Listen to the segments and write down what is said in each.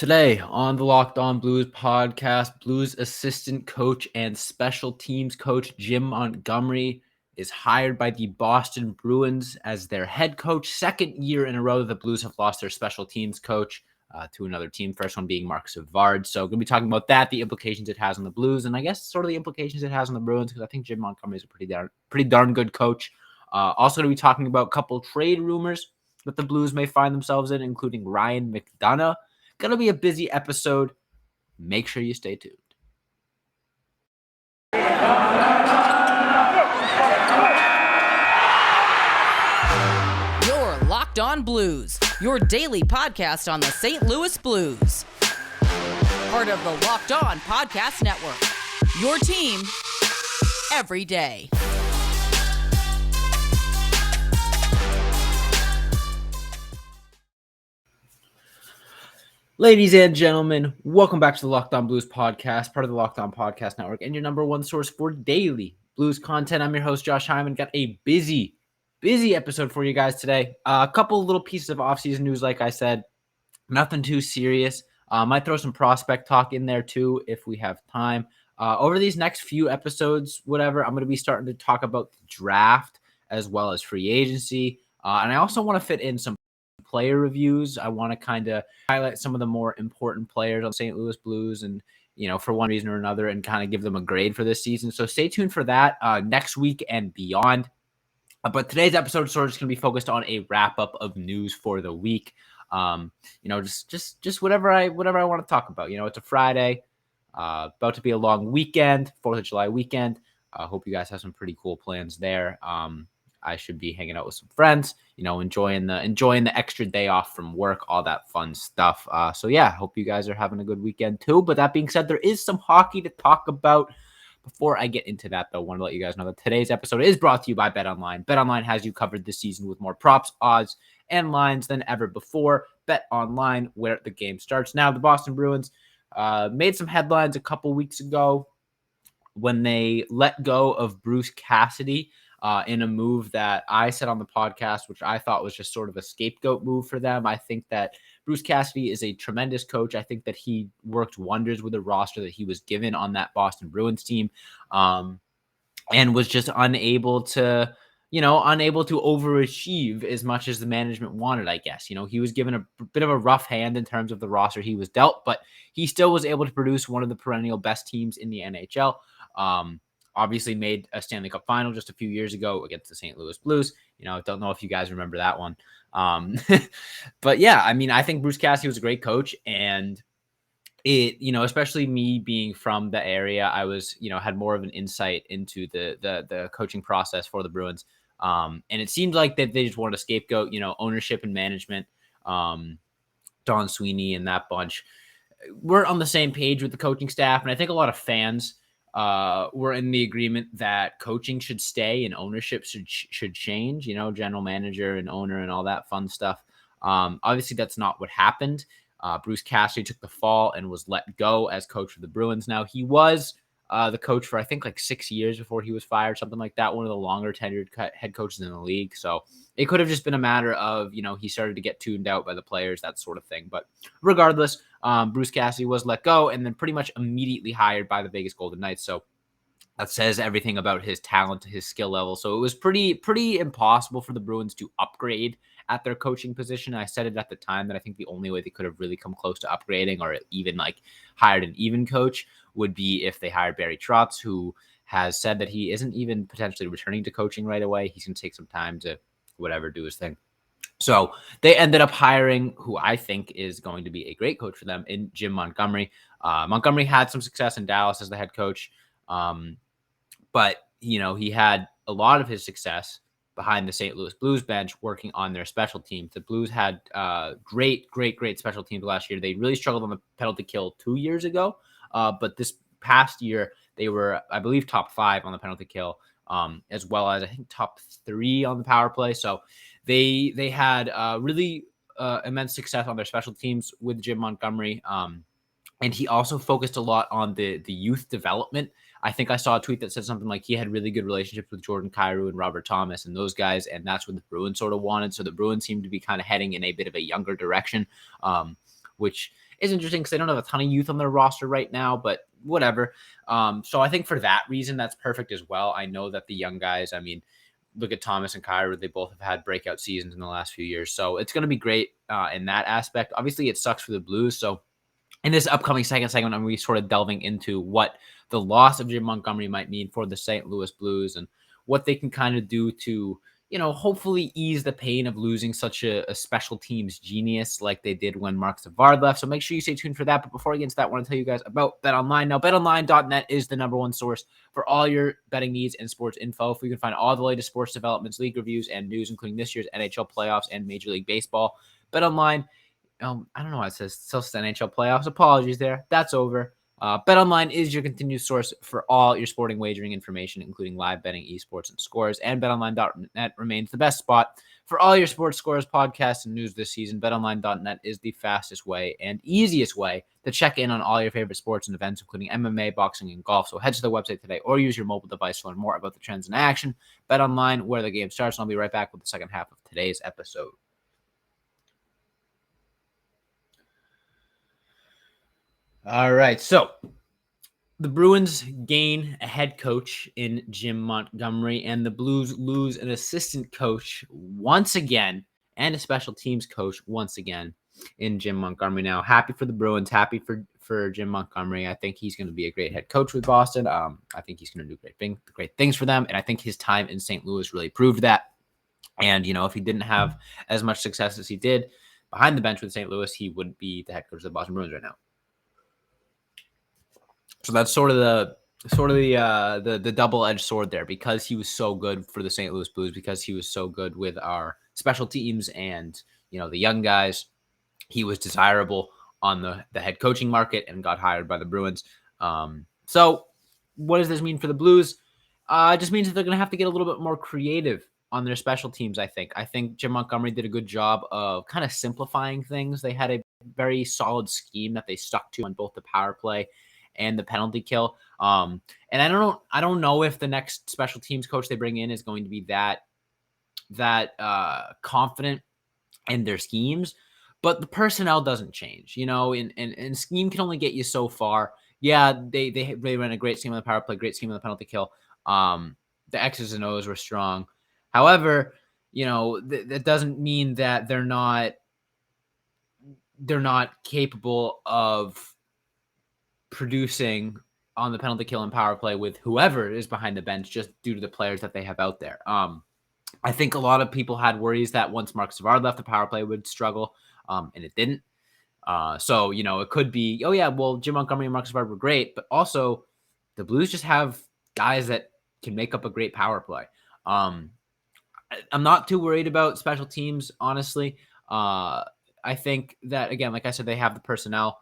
Today on the Locked On Blues podcast, Blues assistant coach and special teams coach Jim Montgomery is hired by the Boston Bruins as their head coach. Second year in a row, the Blues have lost their special teams coach to another team. First one being Mark Savard. So, going to be talking about that, the implications it has on the Blues, and I guess sort of the implications it has on the Bruins, because I think Jim Montgomery is a pretty darn good coach. Also, going to be talking about a couple trade rumors that the Blues may find themselves in, including Ryan McDonagh. Gonna be a busy episode. Make sure you stay tuned. You're Locked On Blues, your daily podcast on the St. Louis Blues. Part of the Locked On Podcast Network. Your team every day. Ladies and gentlemen, welcome back to the Locked On Blues podcast, part of the Locked On Podcast Network, and your number one source for daily Blues content. I'm your host, Josh Hyman. Got a busy episode for you guys today. A couple little pieces of offseason news, like I said. Nothing too serious. Might throw some prospect talk in there too if we have time. Over these next few episodes, I'm going to be starting to talk about the draft as well as free agency. And I also want to fit in some player reviews. I want to kind of highlight some of the more important players on St. Louis Blues and, for one reason or another, and kind of give them a grade for this season. So stay tuned for that next week and beyond. But today's episode is sort of just going to be focused on a wrap up of news for the week. Just whatever I want to talk about. It's a Friday, about to be a long weekend, 4th of July weekend. I hope you guys have some pretty cool plans there. I should be hanging out with some friends, enjoying the extra day off from work, all that fun stuff. So yeah, hope you guys are having a good weekend too. But that being said, there is some hockey to talk about. Before I get into that, though, I want to let you guys know that today's episode is brought to you by BetOnline. BetOnline has you covered this season with more props, odds, and lines than ever before. BetOnline, where the game starts. Now, the Boston Bruins made some headlines a couple weeks ago when they let go of Bruce Cassidy. In a move that I said on the podcast, which I thought was just sort of a scapegoat move for them. I think that Bruce Cassidy is a tremendous coach. I think that he worked wonders with the roster that he was given on that Boston Bruins team, and was just unable to overachieve as much as the management wanted, I guess. He was given a bit of a rough hand in terms of the roster he was dealt, but he still was able to produce one of the perennial best teams in the NHL. Obviously made a Stanley Cup final just a few years ago against the St. Louis Blues. Don't know if you guys remember that one. But yeah, I think Bruce Cassidy was a great coach, and it, especially me being from the area, I was, had more of an insight into the coaching process for the Bruins. And it seemed like that they just wanted a scapegoat, ownership and management. Don Sweeney and that bunch weren't on the same page with the coaching staff. And I think a lot of fans were in the agreement that coaching should stay and ownership should change, general manager and owner and all that fun stuff. Obviously that's not what happened. Bruce Cassidy took the fall and was let go as coach of the Bruins. Now he was the coach for, I think, like 6 years before he was fired, something like that. One of the longer tenured head coaches in the league. So it could have just been a matter of, he started to get tuned out by the players, that sort of thing. But regardless, Bruce Cassidy was let go and then pretty much immediately hired by the Vegas Golden Knights. So that says everything about his talent, his skill level. So it was pretty impossible for the Bruins to upgrade at their coaching position. I said it at the time that I think the only way they could have really come close to upgrading or even like hired an even coach would be if they hired Barry Trotz, who has said that he isn't even potentially returning to coaching right away. He's going to take some time to do his thing. So they ended up hiring who I think is going to be a great coach for them in Jim Montgomery. Montgomery had some success in Dallas as the head coach. But, he had a lot of his success behind the St. Louis Blues bench working on their special teams. The Blues had great special teams last year. They really struggled on the penalty kill 2 years ago. But this past year, they were, I believe, top 5 on the penalty kill, as well as, I think, top 3 on the power play. So they had really immense success on their special teams with Jim Montgomery. And he also focused a lot on the youth development. I think I saw a tweet that said something like he had really good relationships with Jordan Kyrou and Robert Thomas and those guys, and that's what the Bruins sort of wanted. So the Bruins seemed to be kind of heading in a bit of a younger direction. which is interesting because they don't have a ton of youth on their roster right now, but whatever. So I think for that reason, that's perfect as well. I know that the young guys, I mean, look at Thomas and Kyra. They both have had breakout seasons in the last few years. So it's going to be great in that aspect. Obviously, it sucks for the Blues. So in this upcoming second segment, I'm going to be sort of delving into what the loss of Jim Montgomery might mean for the St. Louis Blues and what they can kind of do to, hopefully ease the pain of losing such a special teams genius like they did when Mark Savard left. So make sure you stay tuned for that. But before I get into that, I want to tell you guys about BetOnline. Now, betonline.net is the number one source for all your betting needs and sports info. You can find all the latest sports developments, league reviews, and news, including this year's NHL playoffs and Major League Baseball. BetOnline, I don't know why it says still NHL playoffs. Apologies there. That's over. BetOnline is your continued source for all your sporting wagering information, including live betting, esports, and scores. And BetOnline.net remains the best spot for all your sports scores, podcasts, and news this season. BetOnline.net is the fastest way and easiest way to check in on all your favorite sports and events, including MMA, boxing, and golf. So head to the website today or use your mobile device to learn more about the trends in action. BetOnline, where the game starts. And I'll be right back with the second half of today's episode. All right, so the Bruins gain a head coach in Jim Montgomery, and the Blues lose an assistant coach once again and a special teams coach once again in Jim Montgomery. Now, happy for the Bruins, happy for Jim Montgomery. I think he's going to be a great head coach with Boston. I think he's going to do great things for them, and I think his time in St. Louis really proved that. And, if he didn't have as much success as he did behind the bench with St. Louis, he wouldn't be the head coach of the Boston Bruins right now. So that's sort of the double-edged sword there, because he was so good for the St. Louis Blues, because he was so good with our special teams and, the young guys. He was desirable on the head coaching market and got hired by the Bruins. So what does this mean for the Blues? It just means that they're going to have to get a little bit more creative on their special teams, I think. I think Jim Montgomery did a good job of kind of simplifying things. They had a very solid scheme that they stuck to on both the power play and the penalty kill. And I don't know if the next special teams coach they bring in is going to be that confident in their schemes, but the personnel doesn't change, and scheme can only get you so far. Yeah, they ran a great scheme on the power play, great scheme on the penalty kill. The X's and O's were strong. However, that doesn't mean that they're not capable of producing on the penalty kill and power play with whoever is behind the bench, just due to the players that they have out there. I think a lot of people had worries that once Mark Savard left, the power play would struggle, and it didn't. So, it could be, Jim Montgomery and Mark Savard were great, but also the Blues just have guys that can make up a great power play. I'm not too worried about special teams, honestly. I think that, again, like I said, they have the personnel.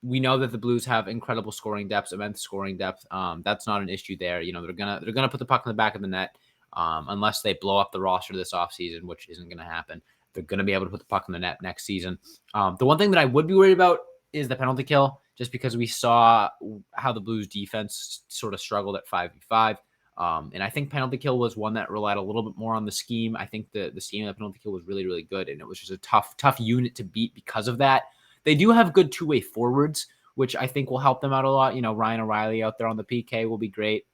We know that the Blues have incredible scoring depth, immense scoring depth. That's not an issue there. They're gonna put the puck in the back of the net, unless they blow up the roster this offseason, which isn't gonna happen. They're gonna be able to put the puck in the net next season. The one thing that I would be worried about is the penalty kill, just because we saw how the Blues defense sort of struggled at 5v5. And I think penalty kill was one that relied a little bit more on the scheme. I think the scheme of the penalty kill was really, really good, and it was just a tough unit to beat because of that. They do have good two-way forwards, which I think will help them out a lot. Ryan O'Reilly out there on the PK will be great,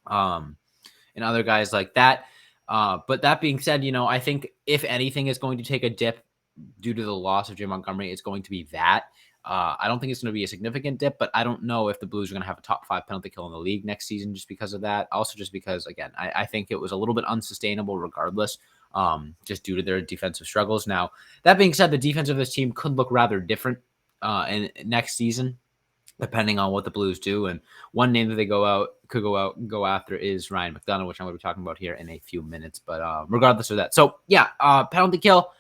and other guys like that. But that being said, I think if anything is going to take a dip due to the loss of Jim Montgomery, it's going to be that. I don't think it's going to be a significant dip, but I don't know if the Blues are going to have a top 5 penalty kill in the league next season just because of that. Also, just because, again, I think it was a little bit unsustainable regardless. Just due to their defensive struggles. Now, that being said, the defense of this team could look rather different in next season, depending on what the Blues do. And one name that they could go after is Ryan McDonagh, which I'm going to be talking about here in a few minutes. But regardless of that, so yeah, penalty kill.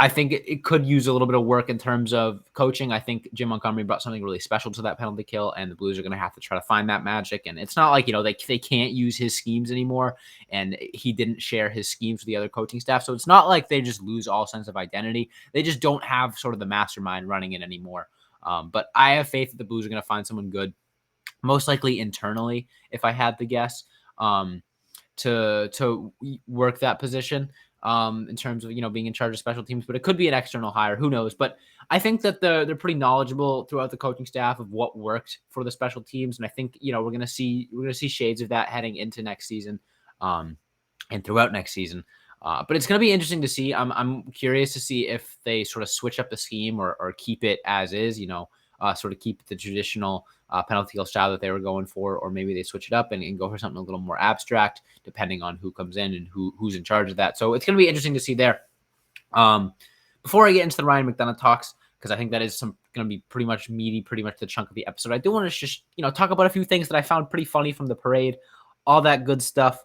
I think it could use a little bit of work in terms of coaching. I think Jim Montgomery brought something really special to that penalty kill, and the Blues are going to have to try to find that magic. And it's not like, they can't use his schemes anymore, and he didn't share his schemes with the other coaching staff. So it's not like they just lose all sense of identity. They just don't have sort of the mastermind running it anymore. But I have faith that the Blues are going to find someone good, most likely internally, if I had to guess, to work that position. in terms of, being in charge of special teams, but it could be an external hire. Who knows? But I think that they're pretty knowledgeable throughout the coaching staff of what worked for the special teams. And I think, we're going to see shades of that heading into next season, and throughout next season. But it's going to be interesting to see. I'm curious to see if they sort of switch up the scheme or keep it as is, sort of keep the traditional penalty kill style that they were going for, or maybe they switch it up and go for something a little more abstract, depending on who comes in and who's in charge of that. So it's going to be interesting to see there. Before I get into the Ryan McDonagh talks, because I think that is going to be pretty much the chunk of the episode, I do want to just, talk about a few things that I found pretty funny from the parade, all that good stuff.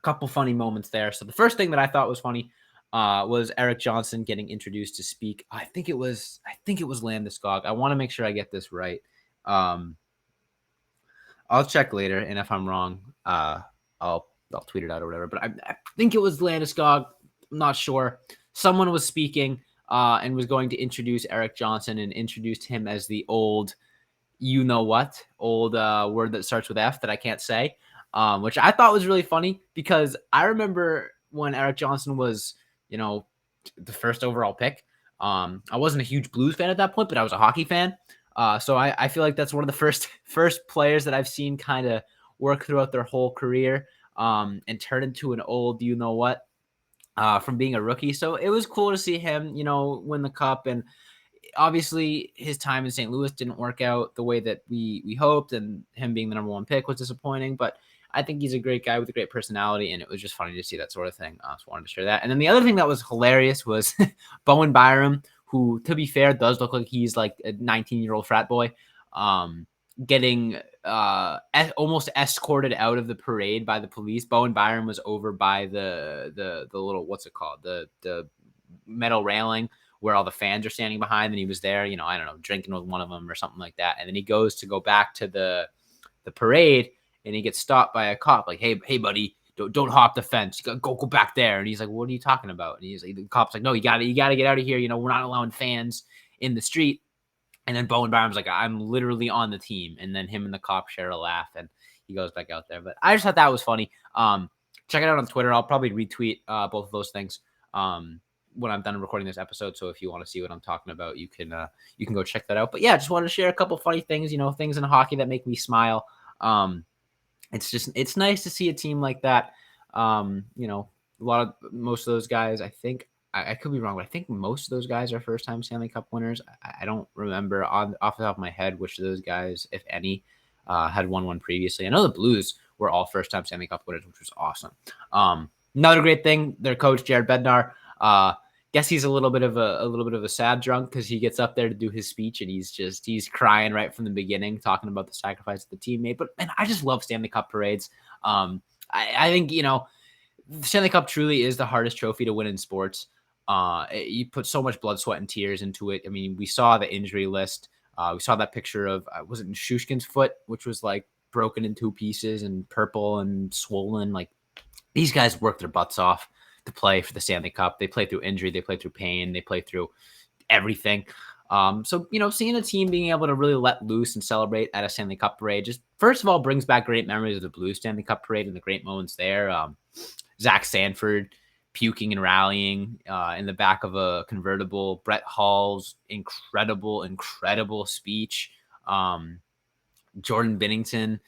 Couple funny moments there. So the first thing that I thought was funny was Erik Johnson getting introduced to speak. I think it was Landeskog. I want to make sure I get this right. I'll check later, and if I'm wrong, I'll tweet it out or whatever. But I think it was Landeskog. I'm not sure. Someone was speaking and was going to introduce Erik Johnson and introduced him as the old word that starts with F that I can't say, which I thought was really funny because I remember when Erik Johnson was, the first overall pick. I wasn't a huge Blues fan at that point, but I was a hockey fan. So I feel like that's one of the first players that I've seen kind of work throughout their whole career and turn into an old from being a rookie. So it was cool to see him, win the cup. And obviously his time in St. Louis didn't work out the way that we hoped, and him being the number one pick was disappointing, but I think he's a great guy with a great personality, and it was just funny to see that sort of thing. So I wanted to share that. And then the other thing that was hilarious was Bowen Byram, who, to be fair, does look like he's like a 19-year-old frat boy, getting almost escorted out of the parade by the police. Bowen Byram was over by the little, what's it called? The metal railing where all the fans are standing behind, and he was there, I don't know, drinking with one of them or something like that. And then he goes to go back to the parade, and he gets stopped by a cop, like, hey, buddy, don't hop the fence. Go back there. And he's like, what are you talking about? And he's like, the cop's like, no, you gotta get out of here. We're not allowing fans in the street. And then Bowen Byram's like, I'm literally on the team. And then him and the cop share a laugh, and he goes back out there. But I just thought that was funny. Check it out on Twitter. I'll probably retweet both of those things when I'm done recording this episode. So if you want to see what I'm talking about, you can go check that out. But yeah, just wanted to share a couple funny things, things in hockey that make me smile. It's nice to see a team like that. Most of those guys, I think, I could be wrong, but I think most of those guys are first-time Stanley Cup winners. I don't remember off the top of my head which of those guys, if any, had won one previously. I know the Blues were all first-time Stanley Cup winners, which was awesome. Another great thing, their coach Jared Bednar. Guess he's a little bit of a sad drunk because he gets up there to do his speech and he's crying right from the beginning, talking about the sacrifice of the teammate. But man, I just love Stanley Cup parades. I think the Stanley Cup truly is the hardest trophy to win in sports. You put so much blood, sweat, and tears into it. I mean, we saw the injury list. We saw that picture of was it Shushkin's foot, which was like broken in two pieces and purple and swollen. Like, these guys worked their butts off to play for the Stanley Cup. They play through injury, they play through pain, they play through everything. So seeing a team being able to really let loose and celebrate at a Stanley Cup parade just first of all brings back great memories of the Blues Stanley Cup parade and the great moments there. Zach Sanford puking and rallying in the back of a convertible. Brett Hall's incredible speech. Jordan Binnington,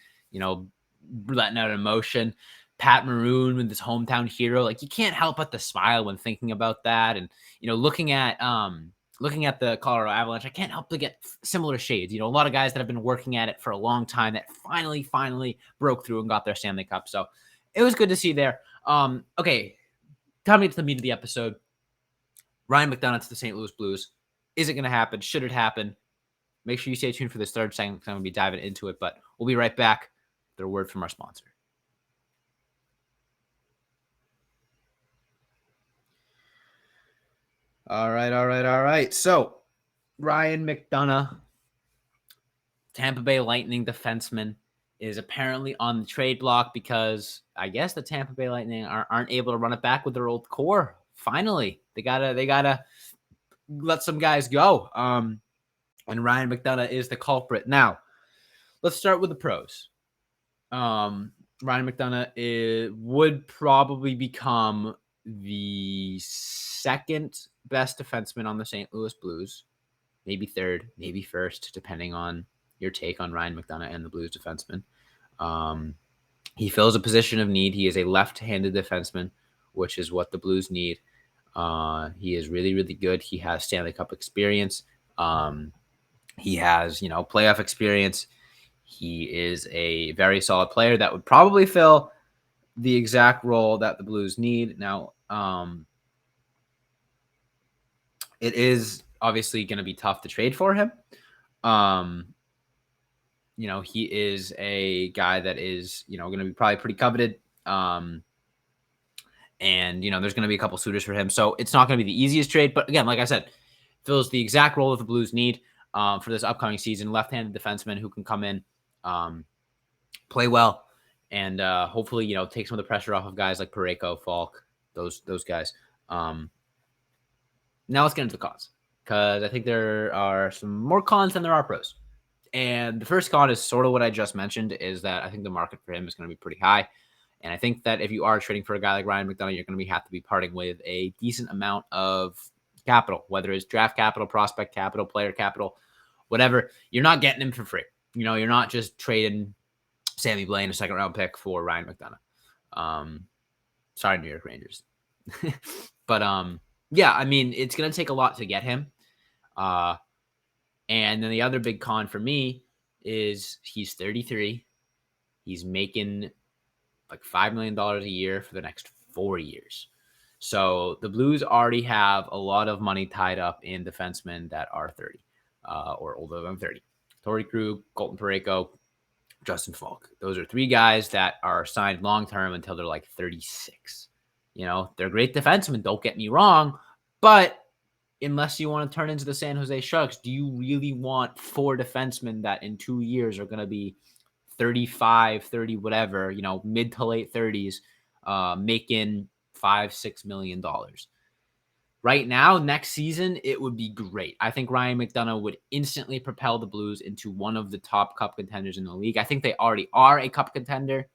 letting out emotion. Pat Maroon with his hometown hero. Like, you can't help but to smile when thinking about that. And, looking at the Colorado Avalanche, I can't help but get similar shades. A lot of guys that have been working at it for a long time that finally broke through and got their Stanley Cup. So it was good to see there. Okay. Time to get to the meat of the episode. Ryan McDonagh to the St. Louis Blues. Is it going to happen? Should it happen? Make sure you stay tuned for this third segment because I'm going to be diving into it, but we'll be right back with a word from our sponsor. All right. So, Ryan McDonagh, Tampa Bay Lightning defenseman, is apparently on the trade block because I guess the Tampa Bay Lightning aren't able to run it back with their old core. Finally, they gotta let some guys go. And Ryan McDonagh is the culprit. Now, let's start with the pros. Ryan McDonagh would probably become the second best defenseman on the St. Louis Blues. Maybe third, maybe first, depending on your take on Ryan McDonagh and the Blues defenseman. He fills a position of need. He is a left-handed defenseman, which is what the Blues need. He is really, really good. He has Stanley Cup experience. He has, playoff experience. He is a very solid player that would probably fill the exact role that the Blues need. Now, it is obviously going to be tough to trade for him. He is a guy that is, going to be probably pretty coveted. And, there's going to be a couple suitors for him. So it's not going to be the easiest trade. But again, like I said, fills the exact role that the Blues need for this upcoming season. Left-handed defenseman who can come in, play well, and hopefully, take some of the pressure off of guys like Parayko, Falk, those guys. Now let's get into the cons, because I think there are some more cons than there are pros. And the first con is sort of what I just mentioned, is that I think the market for him is going to be pretty high. And I think that if you are trading for a guy like Ryan McDonagh, you're going to have to be parting with a decent amount of capital, whether it's draft capital, prospect capital, player capital, whatever. You're not getting him for free. You're not just trading Sammy Blaine, a second-round pick, for Ryan McDonagh. Sorry, New York Rangers. But, yeah, I mean, it's going to take a lot to get him. And then the other big con for me is he's 33. He's making like $5 million a year for the next 4 years. So the Blues already have a lot of money tied up in defensemen that are 30 or older than 30. Torrey Krug, Colton Parayko, Justin Falk. Those are 3 guys that are signed long-term until they're like 36. They're great defensemen, don't get me wrong, but unless you want to turn into the San Jose Sharks, do you really want 4 defensemen that in 2 years are going to be 35, 30, whatever, mid to late 30s, making $5-6 million? Right now, next season, it would be great. I think Ryan McDonagh would instantly propel the Blues into one of the top cup contenders in the league. I think they already are a cup contender,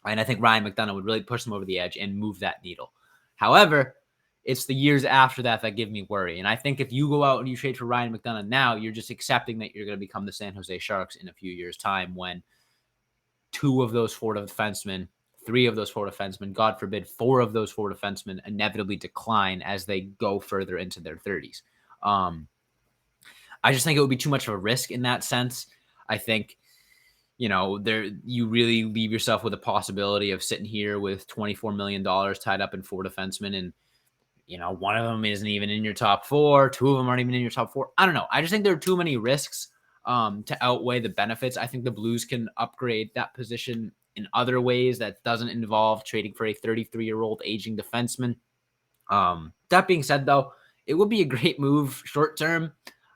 and I think Ryan McDonagh would really push them over the edge and move that needle. However, it's the years after that give me worry. And I think if you go out and you trade for Ryan McDonagh now, you're just accepting that you're going to become the San Jose Sharks in a few years' time, when 2 of those 4 defensemen, 3 of those 4 defensemen, God forbid, 4 of those 4 defensemen inevitably decline as they go further into their 30s. I just think it would be too much of a risk in that sense. I think, you really leave yourself with a possibility of sitting here with $24 million tied up in 4 defensemen, and one of them isn't even in your top 4. 2 of them aren't even in your top 4. I don't know. I just think there are too many risks to outweigh the benefits. I think the Blues can upgrade that position in other ways that doesn't involve trading for a 33-year-old aging defenseman. That being said, though, it would be a great move short term.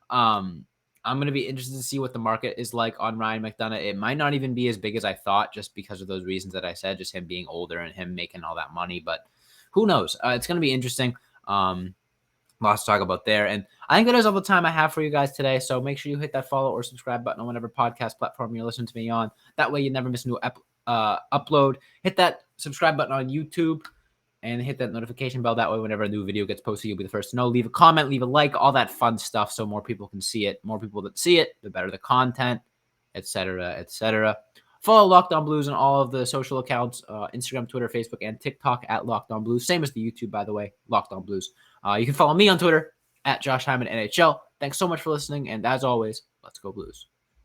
I'm going to be interested to see what the market is like on Ryan McDonagh. It might not even be as big as I thought, just because of those reasons that I said, just him being older and him making all that money. But who knows? It's going to be interesting. Lots to talk about there. And I think that is all the time I have for you guys today. So make sure you hit that follow or subscribe button on whatever podcast platform you're listening to me on. That way you never miss a new upload. Hit that subscribe button on YouTube and hit that notification bell. That way, whenever a new video gets posted, you'll be the first to know. Leave a comment, leave a like, all that fun stuff, so more people can see it. More people that see it, the better the content, etc., etc. Follow Locked On Blues on all of the social accounts, Instagram, Twitter, Facebook, and TikTok at Locked On Blues. Same as the YouTube, by the way, Locked On Blues. You can follow me on Twitter at Josh Hyman NHL. Thanks so much for listening, and as always, let's go Blues.